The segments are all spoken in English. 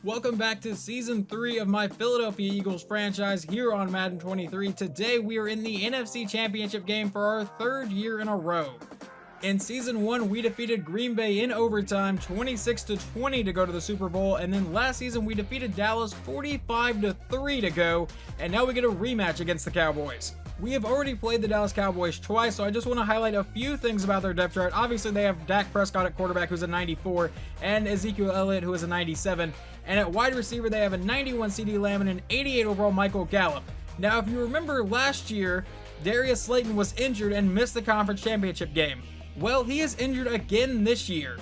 Welcome back to Season 3 of my Philadelphia Eagles franchise here on Madden 23. Today we are in the NFC Championship game for our third year in a row. In Season 1, we defeated Green Bay in overtime 26-20 to go to the Super Bowl, and then last season we defeated Dallas 45-3 to go, and now we get a rematch against the Cowboys. We have already played the Dallas Cowboys twice, so I just want to highlight a few things about their depth chart. Obviously, they have Dak Prescott at quarterback, who's a 94, and Ezekiel Elliott, who is a 97. And at wide receiver, they have a 91 CeeDee Lamb and an 88 overall Michael Gallup. Now, if you remember last year, Darius Slayton was injured and missed the conference championship game. Well, he is injured again this year.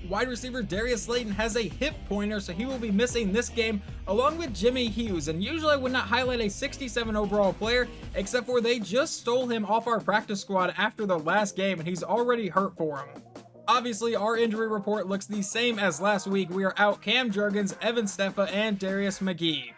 Wide receiver Darius Slayton has a hip pointer, so he will be missing this game along with Jimmy Hughes. And usually I would not highlight a 67 overall player, except for they just stole him off our practice squad after the last game and he's already hurt for him. Obviously, our injury report looks the same as last week. We are out Cam Jurgens, Evan Steffa, and Darius McGee.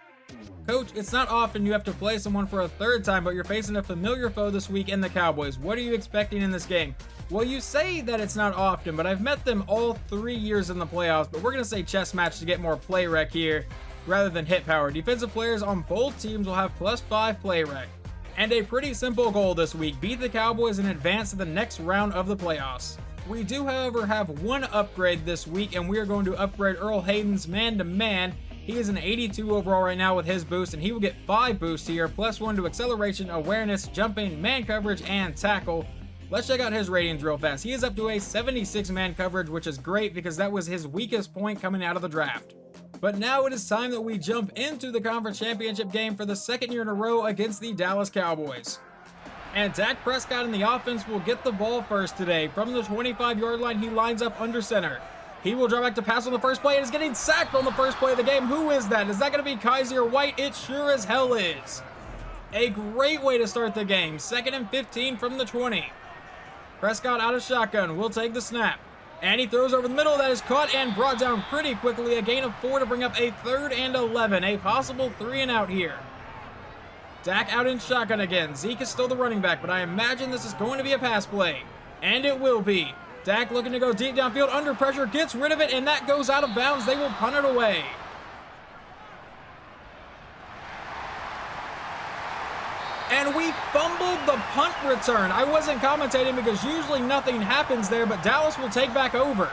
Coach, it's not often you have to play someone for a third time, but you're facing a familiar foe this week in the Cowboys. What are you expecting in this game? Well, you say that it's not often, but I've met them all 3 years in the playoffs, but we're going to say chess match to get more play rec here rather than hit power. Defensive players on both teams will have +5 play rec. And a pretty simple goal this week, beat the Cowboys and advance to the next round of the playoffs. We do, however, have one upgrade this week, and we are going to upgrade Earl Hayden's man-to-man. He is an 82 overall right now with his boost, and he will get 5 boosts here, +1 to acceleration, awareness, jumping, man coverage, and tackle. Let's check out his ratings real fast. He is up to a 76 man coverage, which is great because that was his weakest point coming out of the draft. But now it is time that we jump into the conference championship game for the second year in a row against the Dallas Cowboys. And Dak Prescott in the offense will get the ball first today. From the 25-yard line, he lines up under center. He will draw back to pass on the first play and is getting sacked on the first play of the game. Who is that? Is that going to be Kaiser White? It sure as hell is. A great way to start the game. 2nd and 15 from the 20. Prescott out of shotgun, will take the snap. And he throws over the middle. That is caught and brought down pretty quickly. A gain of 4 to bring up a 3rd and 11. A possible 3 and out here. Dak out in shotgun again. Zeke is still the running back, but I imagine this is going to be a pass play. And it will be. Dak looking to go deep downfield, under pressure, gets rid of it, and that goes out of bounds. They will punt it away. And we fumbled the punt return. I wasn't commentating because usually nothing happens there, but Dallas will take back over.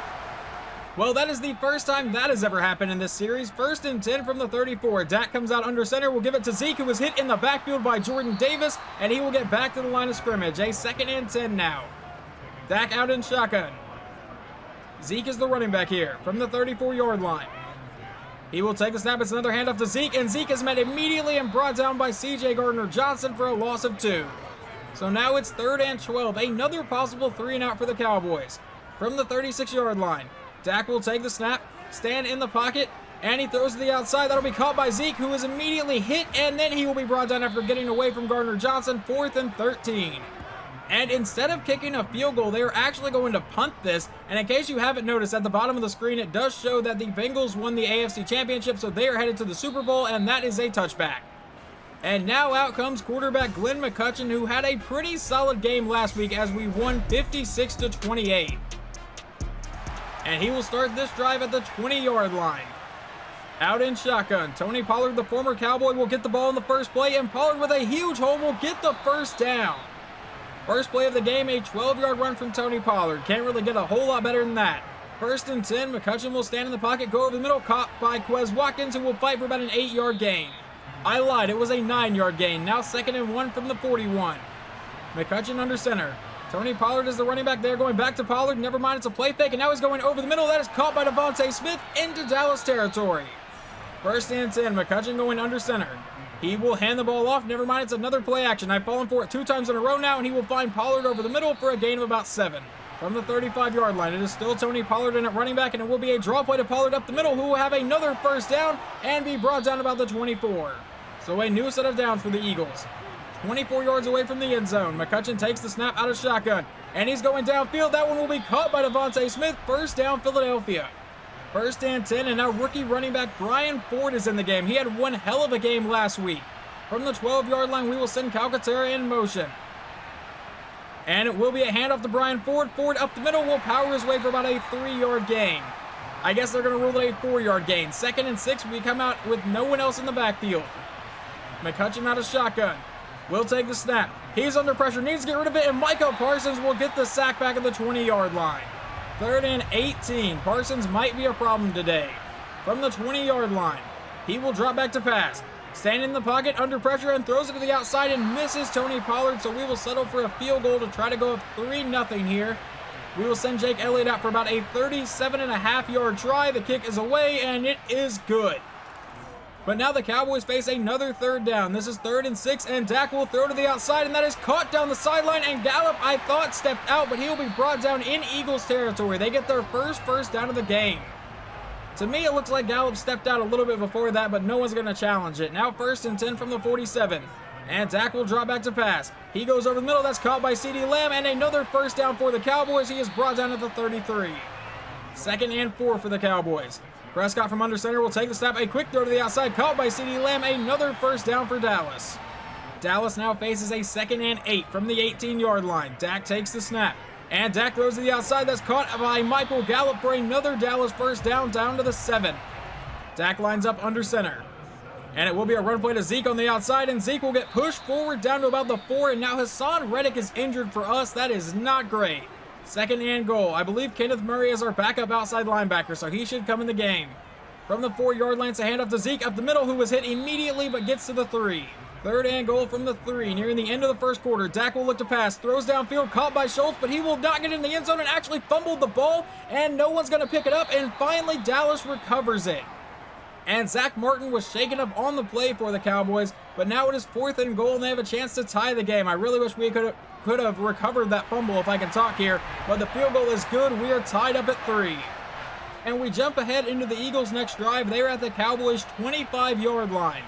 Well, that is the first time that has ever happened in this series. 1st and 10 from the 34. Dak comes out under center. We'll give it to Zeke, who was hit in the backfield by Jordan Davis, and he will get back to the line of scrimmage. A 2nd and 10 now. Dak out in shotgun. Zeke is the running back here from the 34-yard line. He will take the snap. It's another handoff to Zeke, and Zeke is met immediately and brought down by C.J. Gardner-Johnson for a loss of 2. So now it's 3rd and 12. Another possible 3 and out for the Cowboys. From the 36-yard line, Dak will take the snap, stand in the pocket, and he throws to the outside. That'll be caught by Zeke, who is immediately hit, and then he will be brought down after getting away from Gardner-Johnson. 4th and 13. And instead of kicking a field goal, they're actually going to punt this. And in case you haven't noticed, at the bottom of the screen, it does show that the Bengals won the AFC Championship, so they are headed to the Super Bowl, and that is a touchback. And now out comes quarterback Glenn McCutcheon, who had a pretty solid game last week as we won 56-28. And he will start this drive at the 20-yard line. Out in shotgun, Tony Pollard, the former Cowboy, will get the ball in the first play, and Pollard with a huge hole will get the first down. First play of the game, a 12-yard run from Tony Pollard. Can't really get a whole lot better than that. 1st and 10, McCutcheon will stand in the pocket, go over the middle, caught by Quez Watkins, who will fight for about an 8-yard gain. I lied, it was a 9-yard gain. Now 2nd and 1 from the 41. McCutcheon under center. Tony Pollard is the running back there, going back to Pollard. Never mind, it's a play fake, and now he's going over the middle. That is caught by Devontae Smith into Dallas territory. 1st and 10, McCutcheon going under center. He will hand the ball off. Never mind, it's another play action. I've fallen for it 2 times in a row now, and he will find Pollard over the middle for a gain of about 7. From the 35-yard line, it is still Tony Pollard in at running back, and it will be a draw play to Pollard up the middle, who will have another first down and be brought down about the 24. So a new set of downs for the Eagles. 24 yards away from the end zone. McCutcheon takes the snap out of shotgun, and he's going downfield. That one will be caught by Devontae Smith. First down, Philadelphia. 1st and 10, and now rookie running back Brian Ford is in the game. He had one hell of a game last week. From the 12-yard line, we will send Calcaterra in motion. And it will be a handoff to Brian Ford. Ford up the middle will power his way for about a 3-yard gain. I guess they're going to rule it a 4-yard gain. 2nd and 6, we come out with no one else in the backfield. McCutcheon out of shotgun. Will take the snap. He's under pressure, needs to get rid of it, and Micah Parsons will get the sack back at the 20-yard line. 3rd and 18. Parsons might be a problem today. From the 20-yard line, he will drop back to pass. Standing in the pocket, under pressure, and throws it to the outside and misses Tony Pollard, so we will settle for a field goal to try to go up 3-0 here. We will send Jake Elliott out for about a 37.5-yard try. The kick is away, and it is good. But now the Cowboys face another 3rd down. This is 3rd and 6, and Dak will throw to the outside, and that is caught down the sideline, and Gallup, I thought, stepped out, but he'll be brought down in Eagles territory. They get their first down of the game. To me, it looks like Gallup stepped out a little bit before that, but no one's going to challenge it. Now 1st and 10 from the 47. And Dak will drop back to pass. He goes over the middle. That's caught by CeeDee Lamb. And another 1st down for the Cowboys. He is brought down at the 33. 2nd and 4 for the Cowboys. Prescott from under center will take the snap. A quick throw to the outside. Caught by CeeDee Lamb. Another 1st down for Dallas. Dallas now faces a 2nd and 8 from the 18-yard line. Dak takes the snap. And Dak throws to the outside. That's caught by Michael Gallup for another Dallas 1st down to the 7. Dak lines up under center. And it will be a run play to Zeke on the outside, and Zeke will get pushed forward down to about the 4, and now Hassan Reddick is injured for us. That is not great. 2nd and goal. I believe Kenneth Murray is our backup outside linebacker, so he should come in the game. From the 4-yard line, it's a handoff to Zeke up the middle, who was hit immediately but gets to the 3. 3rd and goal from the 3, nearing the end of the 1st quarter. Dak will look to pass, throws downfield, caught by Schultz, but he will not get in the end zone and actually fumbled the ball, and no one's going to pick it up, and finally Dallas recovers it. And Zach Martin was shaken up on the play for the Cowboys, but now it is 4th and goal, and they have a chance to tie the game. I really wish we could have recovered that fumble if I can talk here, but the field goal is good. We are tied up at 3. And we jump ahead into the Eagles' next drive. They're at the Cowboys' 25-yard line.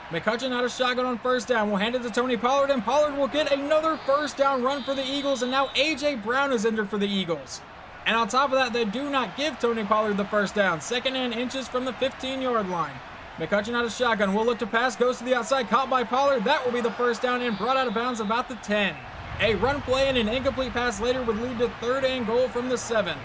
McCutcheon out of shotgun on 1st down. We'll hand it to Tony Pollard, and Pollard will get another 1st down run for the Eagles, and now A.J. Brown is injured for the Eagles. And on top of that, they do not give Tony Pollard the 1st down. 2nd and inches from the 15-yard line. McCutcheon out of shotgun. Will look to pass. Goes to the outside. Caught by Pollard. That will be the 1st down and brought out of bounds about the 10. A run play and an incomplete pass later would lead to 3rd and goal from the 7.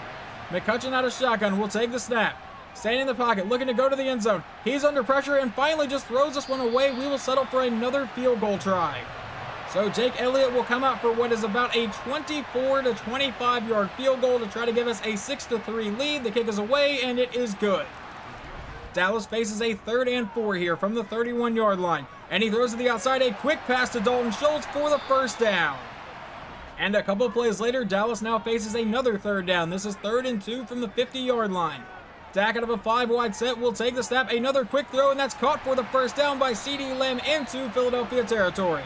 McCutcheon out of shotgun. Will take the snap. Standing in the pocket. Looking to go to the end zone. He's under pressure and finally just throws this one away. We will settle for another field goal try. So Jake Elliott will come out for what is about a 24 to 25-yard field goal to try to give us a 6-3 lead. The kick is away, and it is good. Dallas faces a 3rd and 4 here from the 31-yard line. And he throws to the outside, a quick pass to Dalton Schultz for the 1st down. And a couple plays later, Dallas now faces another 3rd down. This is 3rd and 2 from the 50-yard line. Dak out of a 5-wide set will take the snap. Another quick throw, and that's caught for the 1st down by CeeDee Lamb into Philadelphia territory.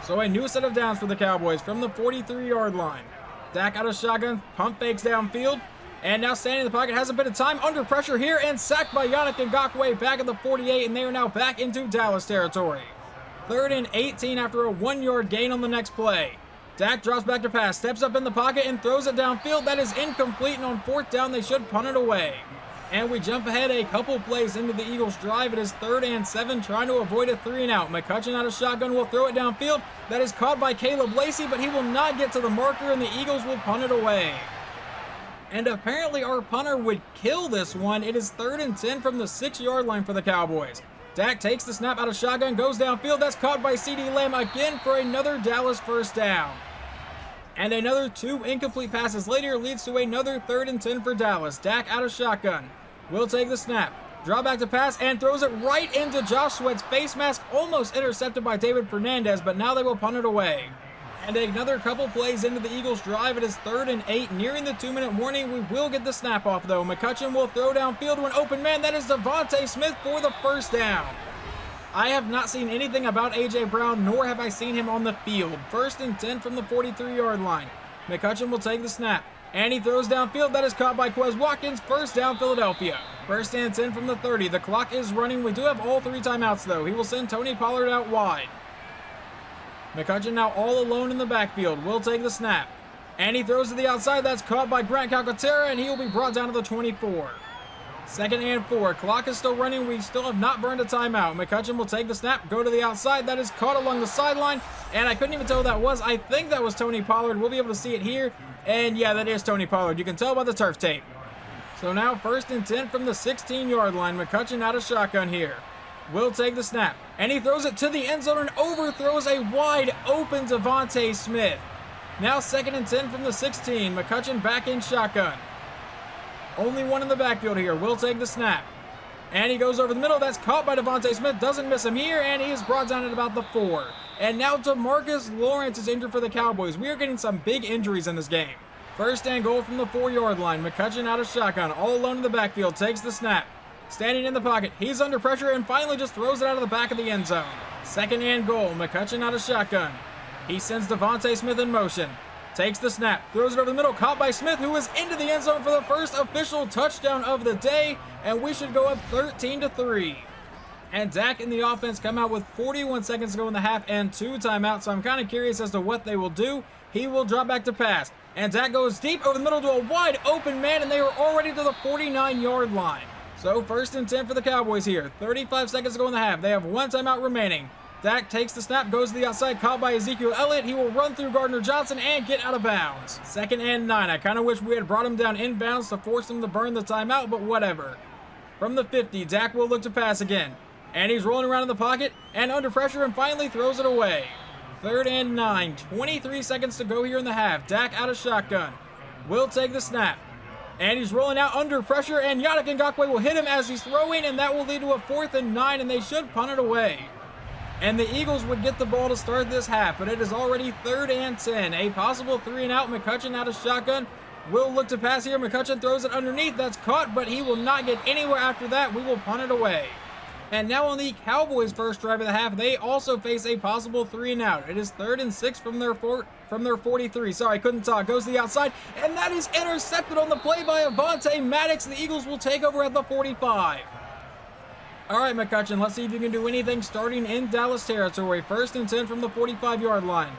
So a new set of downs for the Cowboys from the 43-yard line. Dak out of shotgun, pump fakes downfield, and now standing in the pocket, has a bit of time under pressure here, and sacked by Yannick Ngakoue back at the 48, and they are now back into Dallas territory. 3rd and 18 after a 1-yard gain on the next play. Dak drops back to pass, steps up in the pocket, and throws it downfield. That is incomplete, and on 4th down, they should punt it away. And we jump ahead a couple plays into the Eagles' drive. It is 3rd and 7, trying to avoid a 3-and-out. McCutcheon out of shotgun will throw it downfield. That is caught by Caleb Lacey, but he will not get to the marker, and the Eagles will punt it away. And apparently our punter would kill this one. It is 3rd and 10 from the 6-yard line for the Cowboys. Dak takes the snap out of shotgun, goes downfield. That's caught by CeeDee Lamb again for another Dallas 1st down. And another 2 incomplete passes later leads to another 3rd and 10 for Dallas. Dak out of shotgun. Will take the snap, draw back to pass, and throws it right into Josh Sweat's face mask, almost intercepted by David Fernandez, but now they will punt it away. And another couple plays into the Eagles' drive. It is 3rd and 8, nearing the 2-minute warning. We will get the snap off, though. McCutcheon will throw downfield to an open man. That is Devontae Smith for the 1st down. I have not seen anything about A.J. Brown, nor have I seen him on the field. 1st and 10 from the 43-yard line. McCutcheon will take the snap. And he throws downfield. That is caught by Quez Watkins. 1st down, Philadelphia. 1st and 10 from the 30. The clock is running. We do have all 3 timeouts, though. He will send Tony Pollard out wide. McCutcheon now all alone in the backfield. Will take the snap. And he throws to the outside. That's caught by Grant Calcaterra, and he will be brought down to the 24. 2nd and 4. Clock is still running. We still have not burned a timeout. McCutcheon will take the snap, go to the outside. That is caught along the sideline, and I couldn't even tell who that was. I think that was Tony Pollard. We'll be able to see it here. And yeah, that is Tony Pollard. You can tell by the turf tape. So now 1st and 10 from the 16-yard line. McCutcheon out of shotgun here. Will take the snap, and he throws it to the end zone and overthrows a wide open Devontae Smith. Now 2nd and 10 from the 16. McCutcheon back in shotgun. Only one in the backfield here. Will take the snap. And he goes over the middle. That's caught by Devontae Smith. Doesn't miss him here, and he is brought down at about the 4. And now DeMarcus Lawrence is injured for the Cowboys. We are getting some big injuries in this game. 1st and goal from the 4-yard line. McCutcheon out of shotgun. All alone in the backfield. Takes the snap. Standing in the pocket. He's under pressure and finally just throws it out of the back of the end zone. 2nd and goal. McCutcheon out of shotgun. He sends Devontae Smith in motion. Takes the snap. Throws it over the middle. Caught by Smith, who is into the end zone for the first official touchdown of the day. And we should go up 13-3. And Dak and the offense come out with 41 seconds to go in the half and 2 timeouts. So I'm kind of curious as to what they will do. He will drop back to pass. And Dak goes deep over the middle to a wide open man. And they are already to the 49-yard line. So 1st and 10 for the Cowboys here. 35 seconds to go in the half. They have 1 timeout remaining. Dak takes the snap, goes to the outside, caught by Ezekiel Elliott. He will run through Gardner Johnson and get out of bounds. 2nd and 9. I kind of wish we had brought him down inbounds to force him to burn the timeout, but whatever. From the 50, Dak will look to pass again. And he's rolling around in the pocket and under pressure and finally throws it away. 3rd and 9. 23 seconds to go here in the half. Dak out of shotgun. Will take the snap. And he's rolling out under pressure, and Yannick Ngakoue will hit him as he's throwing, and that will lead to a 4th and 9, and they should punt it away. And the Eagles would get the ball to start this half, but it is already 3rd and 10. A possible 3 and out. McCutcheon out of shotgun. Will look to pass here. McCutcheon throws it underneath. That's caught, but he will not get anywhere after that. We will punt it away. And now on the Cowboys' first drive of the half, they also face a possible 3 and out. It is 3rd and 6 from their 43. Sorry, couldn't talk. Goes to the outside, and that is intercepted on the play by Avonte Maddox. The Eagles will take over at the 45. All right, McCutcheon, let's see if you can do anything starting in Dallas territory. 1st and 10 from the 45-yard line.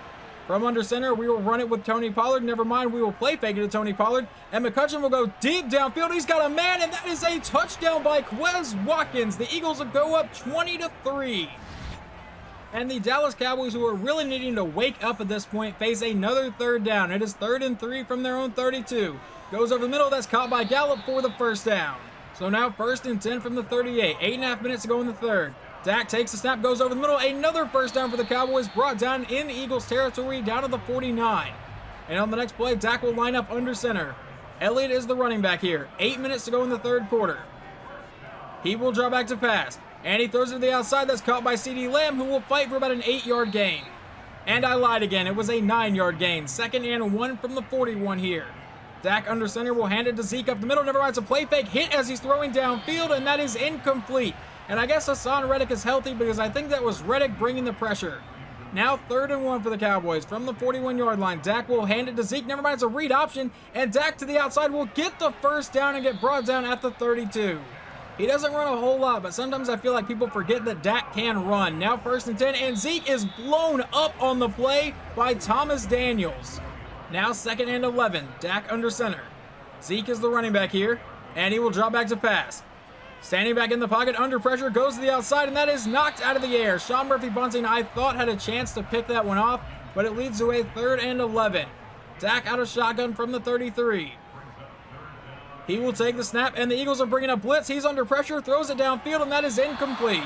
From under center, we will run it with Tony Pollard. Never mind, we will play fake it to Tony Pollard. And McCutcheon will go deep downfield. He's got a man, and that is a touchdown by Quez Watkins. The Eagles will go up 20-3. And the Dallas Cowboys, who are really needing to wake up at this point, face another 3rd down. It is 3rd and 3 from their own 32. Goes over the middle. That's caught by Gallup for the 1st down. So now 1st and 10 from the 38. 8.5 minutes to go in the 3rd. Dak takes the snap, goes over the middle. Another 1st down for the Cowboys, brought down in Eagles territory, down to the 49. And on the next play, Dak will line up under center. Elliott is the running back here. 8 minutes to go in the 3rd quarter. He will draw back to pass. And he throws it to the outside. That's caught by CeeDee Lamb, who will fight for about an 8-yard gain. And I lied again. It was a 9-yard gain. 2nd and 1 from the 41 here. Dak under center will hand it to Zeke up the middle. Never mind, it's a play fake hit as he's throwing downfield, and that is incomplete. And I guess Hassan Reddick is healthy because I think that was Reddick bringing the pressure. Now 3rd and 1 for the Cowboys from the 41-yard line. Dak will hand it to Zeke. Never mind, it's a read option. And Dak to the outside will get the 1st down and get brought down at the 32. He doesn't run a whole lot, but sometimes I feel like people forget that Dak can run. Now 1st and 10, and Zeke is blown up on the play by Thomas Daniels. Now 2nd and 11. Dak under center. Zeke is the running back here, and he will drop back to pass. Standing back in the pocket, under pressure, goes to the outside, and that is knocked out of the air. Sean Murphy-Bunting, I thought, had a chance to pick that one off, but it leads to a 3rd and 11. Dak out of shotgun from the 33. He will take the snap, and the Eagles are bringing a blitz. He's under pressure, throws it downfield, and that is incomplete.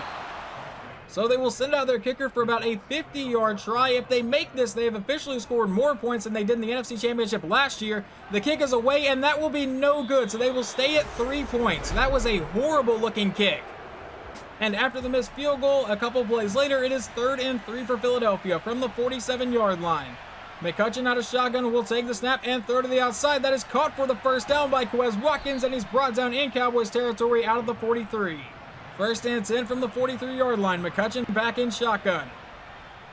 So they will send out their kicker for about a 50-yard try. If they make this, they have officially scored more points than they did in the NFC Championship last year. The kick is away, and that will be no good, so they will stay at 3 points. That was a horrible-looking kick. And after the missed field goal, a couple plays later, it is 3rd and 3 for Philadelphia from the 47-yard line. McCutcheon out of shotgun will take the snap and throw to the outside. That is caught for the 1st down by Quez Watkins, and he's brought down in Cowboys territory out of the 43. 1st and 10 from the 43-yard line. McCutcheon back in shotgun.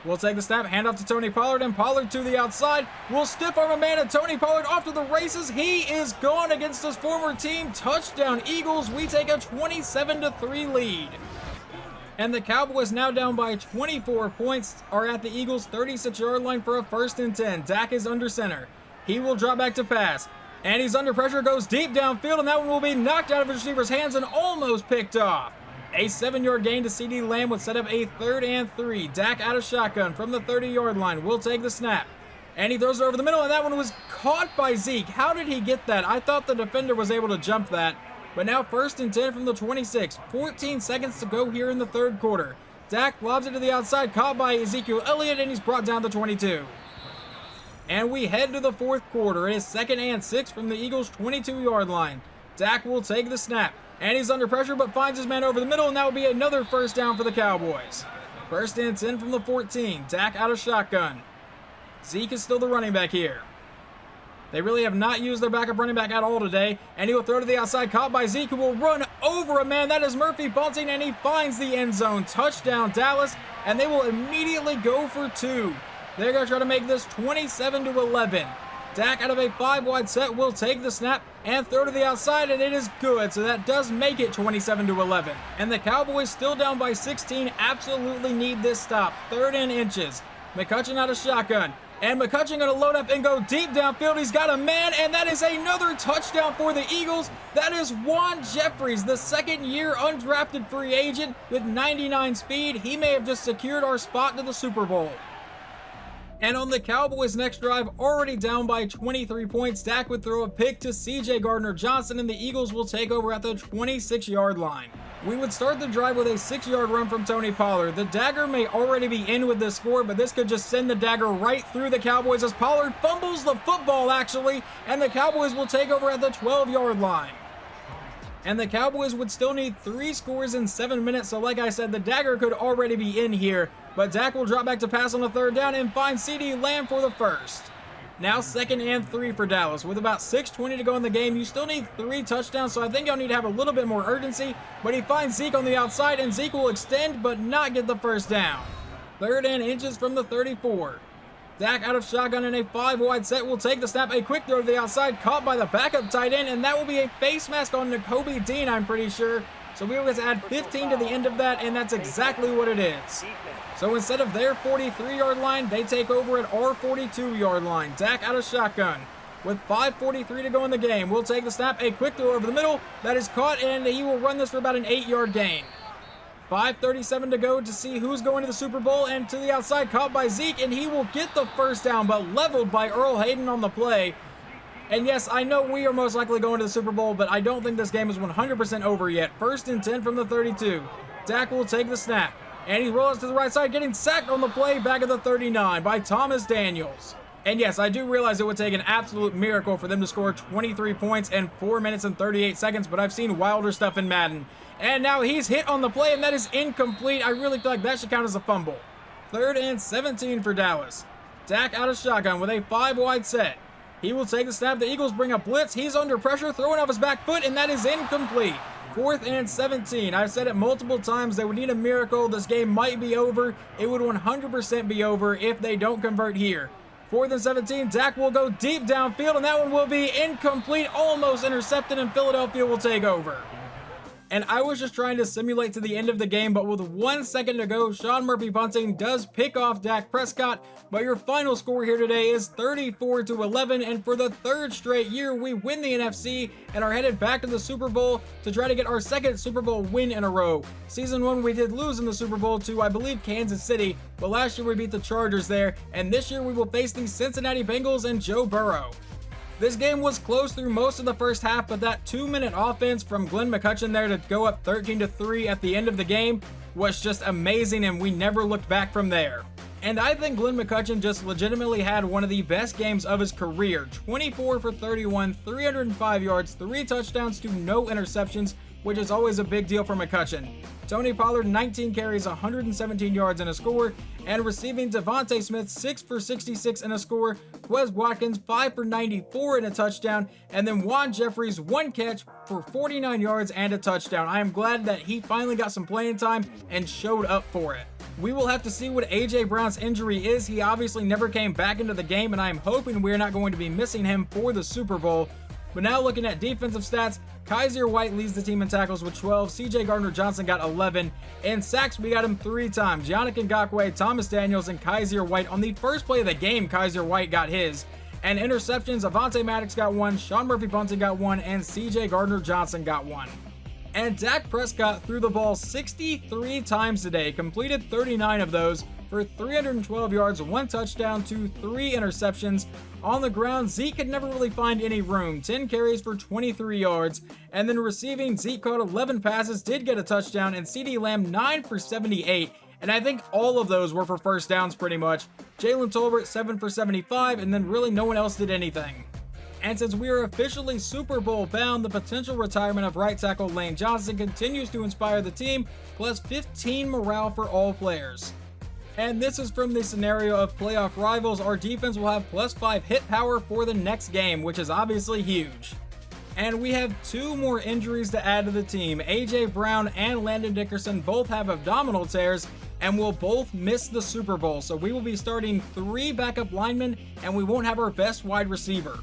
We'll take the snap, hand off to Tony Pollard, and Pollard to the outside. We'll stiff arm a man, and Tony Pollard off to the races. He is gone against his former team. Touchdown Eagles. We take a 27-3 lead. And the Cowboys, now down by 24 points, are at the Eagles' 36-yard line for a 1st and 10. Dak is under center. He will drop back to pass. And he's under pressure, goes deep downfield, and that one will be knocked out of his receiver's hands and almost picked off. A 7-yard gain to CeeDee Lamb would set up a 3rd and 3. Dak out of shotgun from the 30-yard line. Will take the snap. And he throws it over the middle, and that one was caught by Zeke. How did he get that? I thought the defender was able to jump that. But now 1st and 10 from the 26. 14 seconds to go here in the third quarter. Dak lobs it to the outside, caught by Ezekiel Elliott, and he's brought down to 22. And we head to the fourth quarter. It is 2nd and 6 from the Eagles' 22-yard line. Dak will take the snap, and he's under pressure, but finds his man over the middle, and that will be another first down for the Cowboys. 1st and 10 from the 14. Dak out of shotgun. Zeke is still the running back here. They really have not used their backup running back at all today, and he will throw to the outside, caught by Zeke, who will run over a man. That is Murphy Bunting, and he finds the end zone. Touchdown, Dallas, and they will immediately go for 2. They're going to try to make this 27-11. Dak out of a 5-wide set will take the snap and throw to the outside, and it is good. So that does make it 27-11. And the Cowboys, still down by 16, absolutely need this stop. 3rd and inches. McCutcheon out of shotgun. And McCutcheon going to load up and go deep downfield. He's got a man, and that is another touchdown for the Eagles. That is Juan Jeffries, the 2nd-year undrafted free agent with 99 speed. He may have just secured our spot to the Super Bowl. And on the Cowboys' next drive, already down by 23 points, Dak would throw a pick to C.J. Gardner-Johnson, and the Eagles will take over at the 26-yard line. We would start the drive with a 6-yard run from Tony Pollard. The dagger may already be in with this score, but this could just send the dagger right through the Cowboys as Pollard fumbles the football, actually, and the Cowboys will take over at the 12-yard line. And the Cowboys would still need 3 scores in 7 minutes, so like I said, the dagger could already be in here, but Dak will drop back to pass on the 3rd down and find CeeDee Lamb for the first. Now 2nd and 3 for Dallas. With about 6:20 to go in the game, you still need 3 touchdowns, so I think y'all need to have a little bit more urgency, but he finds Zeke on the outside, and Zeke will extend but not get the first down. 3rd and inches from the 34. Dak out of shotgun in a 5-wide set will take the snap, a quick throw to the outside, caught by the backup tight end, and that will be a face mask on Nakobe Dean, I'm pretty sure. So we will get to add 15 to the end of that, and that's exactly what it is. So instead of their 43-yard line, they take over at our 42-yard line. Dak out of shotgun. With 5:43 to go in the game, we'll take the snap, a quick throw over the middle. That is caught, and he will run this for about an 8-yard gain. 5:37 to go to see who's going to the Super Bowl, and to the outside, caught by Zeke, and he will get the first down, but leveled by Earl Hayden on the play. And yes, I know we are most likely going to the Super Bowl, but I don't think this game is 100% over yet. 1st and 10 from the 32. Dak will take the snap, and he rolls to the right side, getting sacked on the play back at the 39 by Thomas Daniels. And yes, I do realize it would take an absolute miracle for them to score 23 points in 4 minutes and 38 seconds, but I've seen wilder stuff in Madden. And now he's hit on the play, and that is incomplete. I really feel like that should count as a fumble. 3rd and 17 for Dallas. Dak out of shotgun with a 5-wide set. He will take the snap. The Eagles bring a blitz. He's under pressure, throwing off his back foot, and that is incomplete. 4th and 17. I've said it multiple times. They would need a miracle. This game might be over. It would 100% be over if they don't convert here. 4th and 17. Dak will go deep downfield, and that one will be incomplete, almost intercepted, and Philadelphia will take over. And I was just trying to simulate to the end of the game, but with 1 second to go, Sean Murphy Bunting does pick off Dak Prescott. But your final score here today is 34-11, and for the 3rd straight year, we win the NFC and are headed back to the Super Bowl to try to get our 2nd Super Bowl win in a row. Season 1, we did lose in the Super Bowl to, I believe, Kansas City, but last year we beat the Chargers there, and this year we will face the Cincinnati Bengals and Joe Burrow. This game was close through most of the first half, but that 2-minute offense from Glenn McCutcheon there to go up 13-3 at the end of the game was just amazing, and we never looked back from there. And I think Glenn McCutcheon just legitimately had one of the best games of his career. 24 for 31, 305 yards, 3 touchdowns to no interceptions, which is always a big deal for McCutcheon. Tony Pollard, 19 carries, 117 yards and a score, and receiving Devontae Smith, 6 for 66 and a score, Quez Watkins, 5 for 94 and a touchdown, and then Juan Jeffries, 1 catch for 49 yards and a touchdown. I am glad that he finally got some playing time and showed up for it. We will have to see what A.J. Brown's injury is. He obviously never came back into the game, and I am hoping we're not going to be missing him for the Super Bowl. But now looking at defensive stats, Kaiser White leads the team in tackles with 12, C.J. Gardner-Johnson got 11, and sacks we got him 3 times. Yannick Ngakoue, Thomas Daniels, and Kaiser White. On the first play of the game, Kaiser White got his. And interceptions, Avonte Maddox got 1, Sean Murphy Bunting got 1, and C.J. Gardner-Johnson got 1. And Dak Prescott threw the ball 63 times today, completed 39 of those for 312 yards, 1 touchdown to 3 interceptions. On the ground, Zeke could never really find any room. 10 carries for 23 yards. And then receiving, Zeke caught 11 passes, did get a touchdown, and CeeDee Lamb 9 for 78. And I think all of those were for first downs pretty much. Jalen Tolbert 7 for 75, and then really no one else did anything. And since we are officially Super Bowl bound, the potential retirement of right tackle Lane Johnson continues to inspire the team, plus 15 morale for all players. And this is from the scenario of playoff rivals. Our defense will have plus 5 hit power for the next game, which is obviously huge. And we have 2 more injuries to add to the team. AJ Brown and Landon Dickerson both have abdominal tears and will both miss the Super Bowl. So we will be starting 3 backup linemen and we won't have our best wide receiver.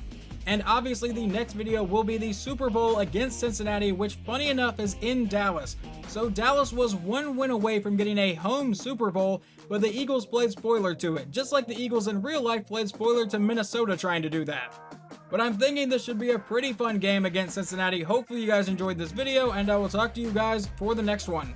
And obviously the next video will be the Super Bowl against Cincinnati, which funny enough is in Dallas. So Dallas was 1 win away from getting a home Super Bowl, but the Eagles played spoiler to it, just like the Eagles in real life played spoiler to Minnesota trying to do that. But I'm thinking this should be a pretty fun game against Cincinnati. Hopefully you guys enjoyed this video, and I will talk to you guys for the next one.